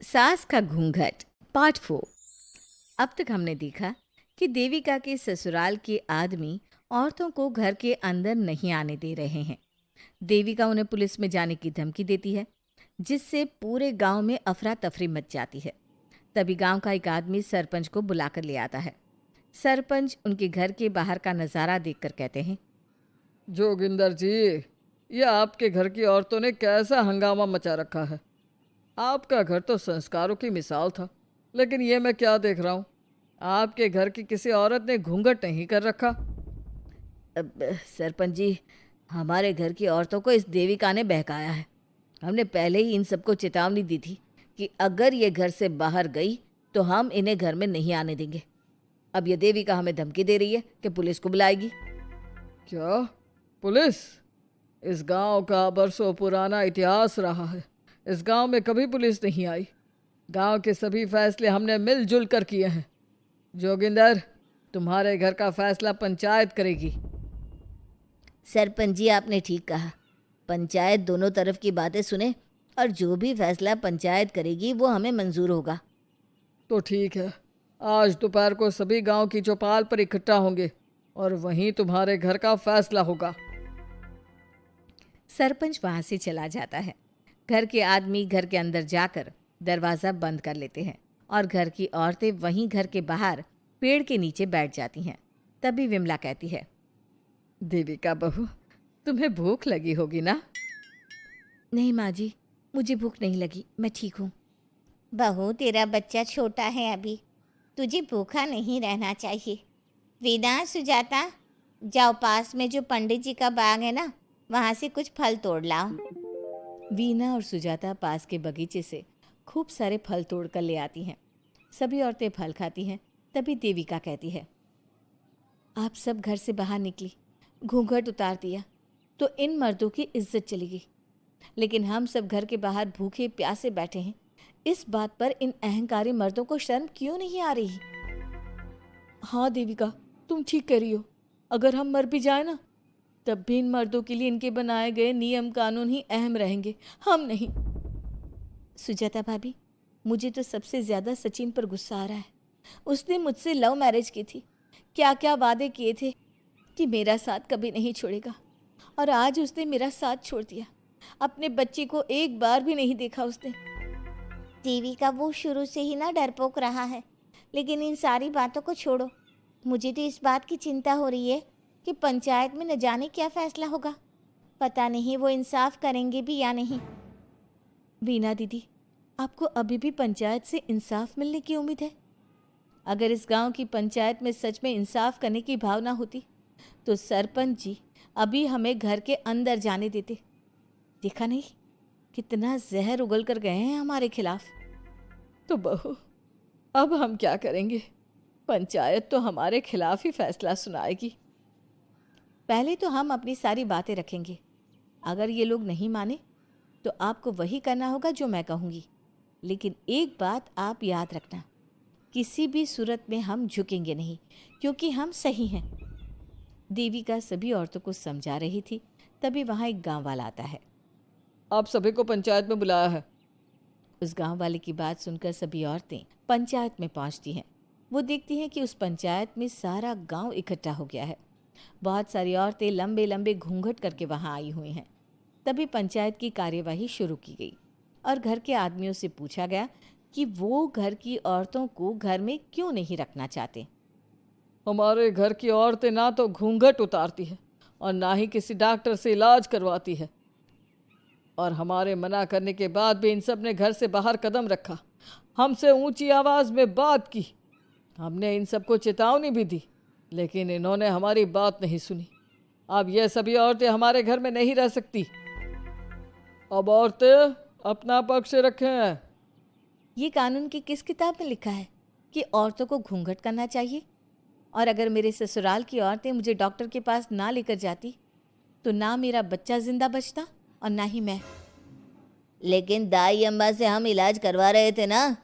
सास का घूंघट पार्ट 4। अब तक हमने देखा कि देविका के ससुराल के आदमी औरतों को घर के अंदर नहीं आने दे रहे हैं। देविका उन्हें पुलिस में जाने की धमकी देती है, जिससे पूरे गांव में अफरा तफरी मच जाती है। तभी गांव का एक आदमी सरपंच को बुलाकर ले आता है। सरपंच उनके घर के बाहर का नज़ारा देखकर कहते हैं, जोगिंदर जी, ये आपके घर की औरतों ने कैसा हंगामा मचा रखा है। आपका घर तो संस्कारों की मिसाल था, लेकिन ये मैं क्या देख रहा हूँ। आपके घर की किसी औरत ने घूंघट नहीं कर रखा। अब सरपंच जी, हमारे घर की औरतों को इस देविका ने बहकाया है। हमने पहले ही इन सबको चेतावनी दी थी कि अगर ये घर से बाहर गई तो हम इन्हें घर में नहीं आने देंगे। अब ये देविका हमें धमकी दे रही है कि पुलिस को बुलाएगी। क्या? पुलिस? इस गांव का बरसों पुराना इतिहास रहा है। इस गांव में कभी पुलिस नहीं आई। गांव के सभी फैसले हमने मिलजुल कर किए हैं। जोगिंदर, तुम्हारे घर का फैसला पंचायत करेगी। सरपंच जी, आपने ठीक कहा। पंचायत दोनों तरफ की बातें सुने और जो भी फैसला पंचायत करेगी वो हमें मंजूर होगा। तो ठीक है, आज दोपहर को सभी गांव की चौपाल पर इकट्ठा होंगे और वहीं तुम्हारे घर का फैसला होगा। सरपंच वहां से चला जाता है। घर के आदमी घर के अंदर जाकर दरवाज़ा बंद कर लेते हैं और घर की औरतें वहीं घर के बाहर पेड़ के नीचे बैठ जाती हैं। तभी विमला कहती है, देविका बहू, तुम्हें भूख लगी होगी ना? नहीं माँ जी, मुझे भूख नहीं लगी, मैं ठीक हूँ। बहू, तेरा बच्चा छोटा है अभी, तुझे भूखा नहीं रहना चाहिए। वीना, सुजाता, जाओ पास में जो पंडित जी का बाग है ना, वहाँ से कुछ फल तोड़ लाओ। वीना और सुजाता पास के बगीचे से खूब सारे फल तोड़ कर ले आती हैं। सभी औरतें फल खाती हैं। तभी देविका कहती है, आप सब घर से बाहर निकली, घूंघट उतार दिया तो इन मर्दों की इज्जत चली गई, लेकिन हम सब घर के बाहर भूखे प्यासे बैठे हैं। इस बात पर इन अहंकारी मर्दों को शर्म क्यों नहीं आ रही? हाँ देविका, तुम ठीक कह रही हो। अगर हम मर भी जाए ना, तब भी इन मर्दों के लिए इनके बनाए गए नियम कानून ही अहम रहेंगे, हम नहीं। सुजाता भाभी, मुझे तो सबसे ज़्यादा सचिन पर गुस्सा आ रहा है। उसने मुझसे लव मैरिज की थी, क्या क्या वादे किए थे कि मेरा साथ कभी नहीं छोड़ेगा, और आज उसने मेरा साथ छोड़ दिया। अपने बच्चे को एक बार भी नहीं देखा उसने। देवी का वो शुरू से ही ना डरपोक रहा है, लेकिन इन सारी बातों को छोड़ो। मुझे तो इस बात की चिंता हो रही है कि पंचायत में न जाने क्या फैसला होगा। पता नहीं वो इंसाफ करेंगे भी या नहीं। वीना दीदी, आपको अभी भी पंचायत से इंसाफ मिलने की उम्मीद है? अगर इस गांव की पंचायत में सच में इंसाफ करने की भावना होती तो सरपंच जी अभी हमें घर के अंदर जाने देते। देखा नहीं कितना जहर उगल कर गए हैं हमारे खिलाफ। तो बहू, अब हम क्या करेंगे? पंचायत तो हमारे खिलाफ ही फैसला सुनाएगी। पहले तो हम अपनी सारी बातें रखेंगे। अगर ये लोग नहीं माने तो आपको वही करना होगा जो मैं कहूँगी। लेकिन एक बात आप याद रखना, किसी भी सूरत में हम झुकेंगे नहीं, क्योंकि हम सही हैं। देविका सभी औरतों को समझा रही थी। तभी वहाँ एक गांव वाला आता है। आप सभी को पंचायत में बुलाया है। उस गांव वाले की बात सुनकर सभी औरतें पंचायत में पहुंचती हैं। वो देखती हैं कि उस पंचायत में सारा गांव इकट्ठा हो गया है। बहुत सारी औरतें लंबे लंबे घूंघट करके वहां आई हुई हैं। तभी पंचायत की कार्यवाही शुरू की गई और घर के आदमियों से पूछा गया कि वो घर की औरतों को घर में क्यों नहीं रखना चाहते। हमारे घर की औरतें ना तो घूंघट उतारती है और ना ही किसी डॉक्टर से इलाज करवाती है, और हमारे मना करने के बाद भी इन सब ने घर से बाहर कदम रखा, हमसे ऊंची आवाज़ में बात की। हमने इन सबको चेतावनी भी दी, लेकिन इन्होंने हमारी बात नहीं सुनी। अब ये सभी औरतें हमारे घर में नहीं रह सकती। अब औरतें अपना पक्ष रखें। ये कानून की किस किताब में लिखा है कि औरतों को घूंघट करना चाहिए? और अगर मेरे ससुराल की औरतें मुझे डॉक्टर के पास ना लेकर जाती तो ना मेरा बच्चा जिंदा बचता और ना ही मैं। लेकिन दाई अम्मा से हम इलाज करवा रहे थे ना।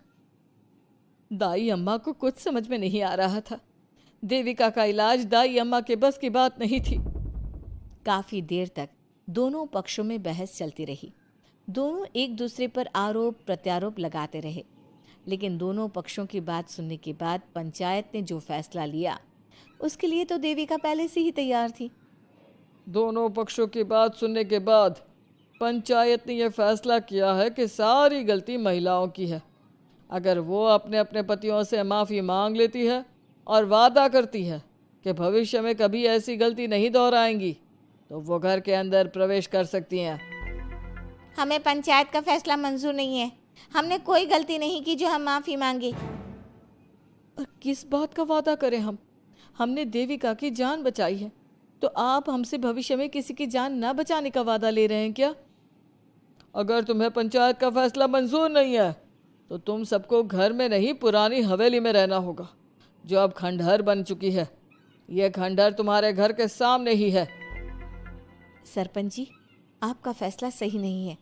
दाई अम्मा को कुछ समझ में नहीं आ रहा था। देविका का इलाज दाई अम्मा के बस की बात नहीं थी। काफ़ी देर तक दोनों पक्षों में बहस चलती रही। दोनों एक दूसरे पर आरोप प्रत्यारोप लगाते रहे, लेकिन दोनों पक्षों की बात सुनने के बाद पंचायत ने जो फैसला लिया उसके लिए तो देविका पहले से ही तैयार थी। दोनों पक्षों की बात सुनने के बाद पंचायत ने यह फैसला किया है कि सारी गलती महिलाओं की है। अगर वो अपने अपने पतियों से माफ़ी मांग लेती है और वादा करती है कि भविष्य में कभी ऐसी गलती नहीं दोहराएंगी, तो वो घर के अंदर प्रवेश कर सकती हैं। हमें पंचायत का फैसला मंजूर नहीं है। हमने कोई गलती नहीं की जो हम माफ़ी मांगे। और किस बात का वादा करें हम? हमने देविका की जान बचाई है, तो आप हमसे भविष्य में किसी की जान न बचाने का वादा ले रहे हैं क्या? अगर तुम्हें पंचायत का फैसला मंजूर नहीं है तो तुम सबको घर में नहीं, पुरानी हवेली में रहना होगा, जो अब खंडहर बन चुकी है। यह खंडहर तुम्हारे घर के सामने ही है। सरपंच जी, आपका फैसला सही नहीं है।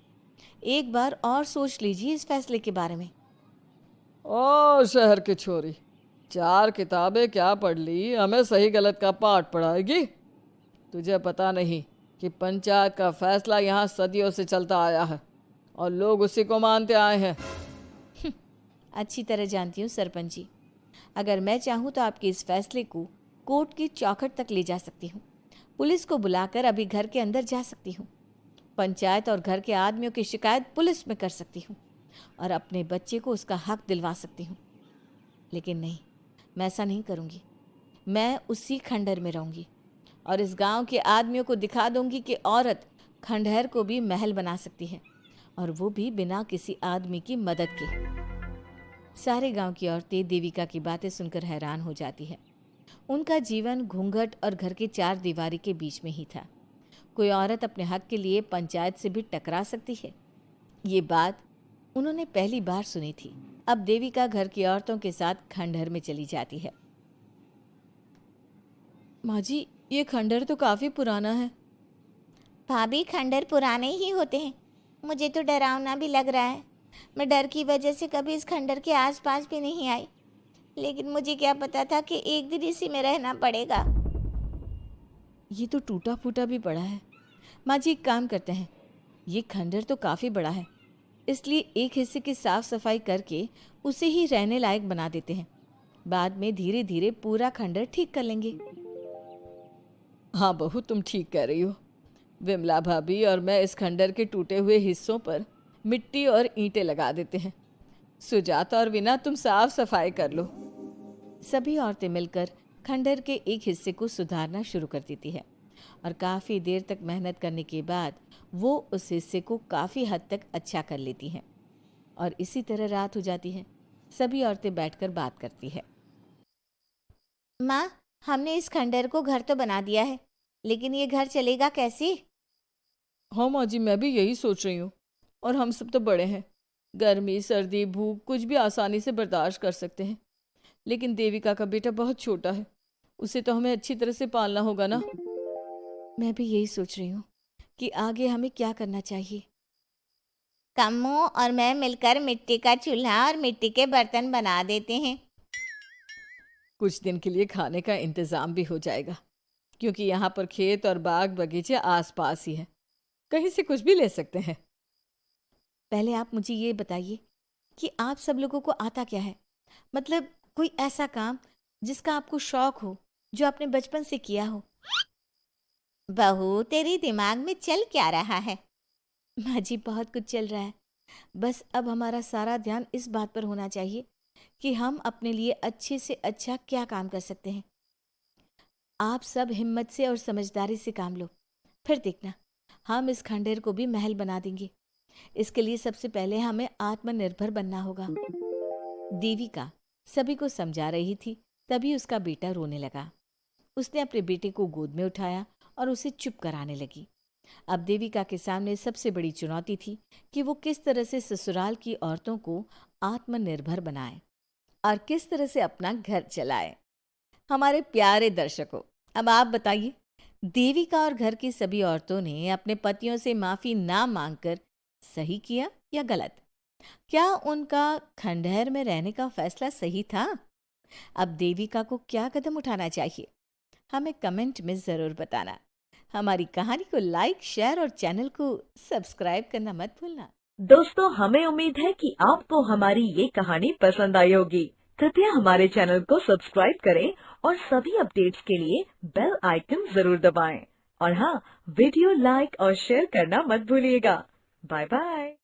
एक बार और सोच लीजिए इस फैसले के बारे में। ओ शहर की छोरी, 4 किताबें क्या पढ़ ली, हमें सही गलत का पाठ पढ़ाएगी? तुझे पता नहीं कि पंचायत का फैसला यहाँ सदियों से चलता आया है और लोग उसी को मानते आए हैं। अच्छी तरह जानती हूँ सरपंच जी। अगर मैं चाहूँ तो आपके इस फैसले को कोर्ट की चौखट तक ले जा सकती हूँ। पुलिस को बुलाकर अभी घर के अंदर जा सकती हूँ। पंचायत और घर के आदमियों की शिकायत पुलिस में कर सकती हूँ और अपने बच्चे को उसका हक दिलवा सकती हूँ। लेकिन नहीं, मैं ऐसा नहीं करूँगी। मैं उसी खंडहर में रहूँगी और इस गांव के आदमियों को दिखा दूंगी कि औरत खंडहर को भी महल बना सकती है, और वो भी बिना किसी आदमी की मदद के। सारे गांव की औरतें देविका की बातें सुनकर हैरान हो जाती है। उनका जीवन घूंघट और घर के 4 दीवारी के बीच में ही था। कोई औरत अपने हक के लिए पंचायत से भी टकरा सकती है, ये बात उन्होंने पहली बार सुनी थी। अब देविका घर की औरतों के साथ खंडहर में चली जाती है। माँ जी, ये खंडहर तो काफ़ी पुराना है। भाभी, खंडहर पुराने ही होते हैं। मुझे तो डरावना भी लग रहा है। मैं डर की वजह से कभी इस खंडहर के आसपास भी नहीं आई, लेकिन मुझे क्या पता था कि एक दिन इसी में रहना पड़ेगा। ये तो टूटा फूटा भी पड़ा है। माँ जी, एक काम करते हैं, ये खंडहर तो काफ़ी बड़ा है, इसलिए एक हिस्से की साफ सफाई करके उसे ही रहने लायक बना देते हैं। बाद में धीरे धीरे पूरा खंडहर ठीक कर लेंगे। हाँ बहू, तुम ठीक कह रही हो। विमला भाभी और मैं इस खंडहर के टूटे हुए हिस्सों पर मिट्टी और ईंटें लगा देते हैं। सुजाता और वीना, तुम साफ सफाई कर लो। सभी औरतें मिलकर खंडहर के एक हिस्से को सुधारना शुरू कर देती है और काफ़ी देर तक मेहनत करने के बाद वो उस हिस्से को काफ़ी हद तक अच्छा कर लेती हैं। और इसी तरह रात हो जाती है। सभी औरतें बैठकर बात करती है। माँ, हमने इस खंडहर को घर तो बना दिया है, लेकिन ये घर चलेगा कैसे? हाँ माँ जी, मैं भी यही सोच रही हूँ। और हम सब तो बड़े हैं, गर्मी सर्दी भूख कुछ भी आसानी से बर्दाश्त कर सकते हैं, लेकिन देविका का बेटा बहुत छोटा है, उसे तो हमें अच्छी तरह से पालना होगा ना। मैं भी यही सोच रही हूँ कि आगे हमें क्या करना चाहिए। कम्मू और मैं मिलकर मिट्टी का चूल्हा और मिट्टी के बर्तन बना देते हैं। कुछ दिन के लिए खाने का इंतज़ाम भी हो जाएगा, क्योंकि यहाँ पर खेत और बाग बगीचे आसपास ही है, कहीं से कुछ भी ले सकते हैं। पहले आप मुझे ये बताइए कि आप सब लोगों को आता क्या है? मतलब कोई ऐसा काम जिसका आपको शौक हो, जो आपने बचपन से किया हो। बहू, तेरे दिमाग में चल क्या रहा है? माँ जी, बहुत कुछ चल रहा है। बस अब हमारा सारा ध्यान इस बात पर होना चाहिए कि हम अपने लिए अच्छे से अच्छा क्या काम कर सकते हैं। आप सब हिम्मत से और समझदारी से काम लो, फिर देखना हम इस खंडहर को भी महल बना देंगे। इसके लिए सबसे पहले हमें आत्मनिर्भर बनना होगा। देविका सभी को समझा रही थी, तभी उसका बेटा रोने लगा। उसने अपने बेटे को गोद में उठाया और उसे चुप कराने लगी। अब देविका के सामने सबसे बड़ी चुनौती थी कि वो किस तरह से ससुराल की औरतों को आत्मनिर्भर बनाए और किस तरह से अपना घर चलाए। हमारे प्यारे दर्शकों, अब आप बताइए, देविका और घर की सभी औरतों ने अपने पतियों से माफ़ी ना मांगकर सही किया या गलत? क्या उनका खंडहर में रहने का फैसला सही था? अब देविका को क्या कदम उठाना चाहिए, हमें कमेंट में ज़रूर बताना। हमारी कहानी को लाइक, शेयर और चैनल को सब्सक्राइब करना मत भूलना। दोस्तों, हमें उम्मीद है कि आपको हमारी ये कहानी पसंद आई होगी। कृपया हमारे चैनल को सब्सक्राइब करें और सभी अपडेट्स के लिए बेल आइकन जरूर दबाएं। और हाँ, वीडियो लाइक और शेयर करना मत भूलिएगा। Bye bye.